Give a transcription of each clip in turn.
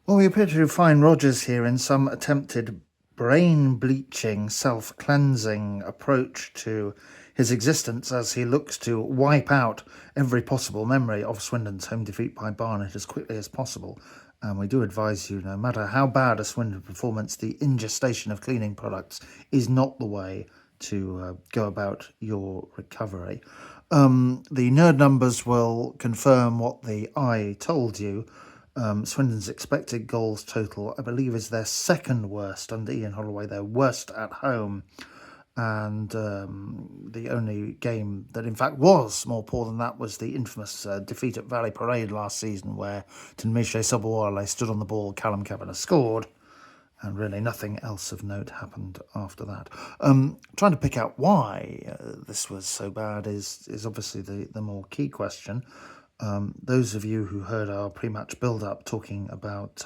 Well, we appear to find Rogers here in some attempted brain-bleaching, self-cleansing approach to his existence as he looks to wipe out every possible memory of Swindon's home defeat by Barnet as quickly as possible. And we do advise you, no matter how bad a Swindon performance, the ingestion of cleaning products is not the way to go about your recovery. The nerd numbers will confirm what the eye told you. Swindon's expected goals total, I believe, is their second worst under Ian Holloway. Their worst at home. And the only game that, in fact, was more poor than that was the infamous defeat at Valley Parade last season, where Tinmiche Sobowale stood on the ball, Callum Kavanagh scored, and really nothing else of note happened after that. Trying to pick out why this was so bad is obviously the more key question. Those of you who heard our pre-match build-up talking about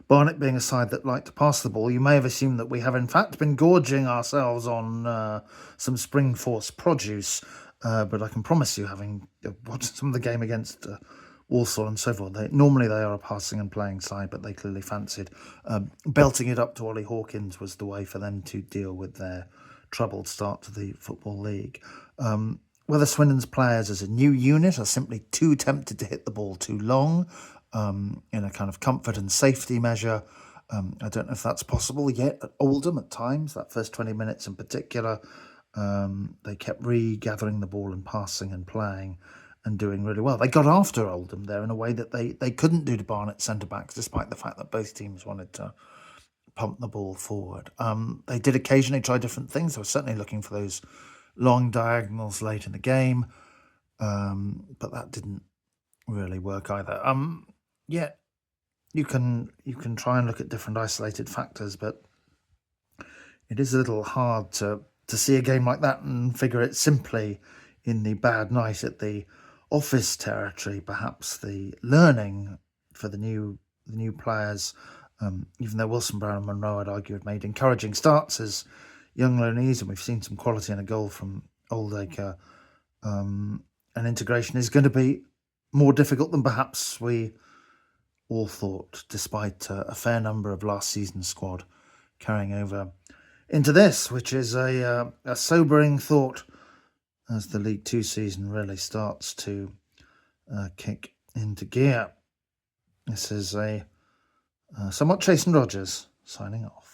Barnet being a side that liked to pass the ball, you may have assumed that we have in fact been gorging ourselves on some spring force produce, but I can promise you, having watched some of the game against Walsall and so forth, normally they are a passing and playing side, but they clearly fancied belting it up to Ollie Hawkins was the way for them to deal with their troubled start to the Football League. Whether Swindon's players as a new unit are simply too tempted to hit the ball too long in a kind of comfort and safety measure, I don't know if that's possible yet at Oldham at times. That first 20 minutes in particular, they kept regathering the ball and passing and playing and doing really well. They got after Oldham there in a way that they couldn't do to Barnet centre-backs, despite the fact that both teams wanted to pump the ball forward. They did occasionally try different things. They were certainly looking for those long diagonals late in the game, but that didn't really work either. Yeah, you can try and look at different isolated factors, but it is a little hard to see a game like that and figure it simply in the bad night at the office territory. Perhaps the learning for the new players, even though Wilson, Brown and Monroe, I'd argue, had made encouraging starts as young loanees, and we've seen some quality in a goal from Oldacre, and integration is going to be more difficult than perhaps we all thought, despite a fair number of last season's squad carrying over into this, which is a sobering thought as the League Two season really starts to kick into gear. This is a somewhat chastened Rogers signing off.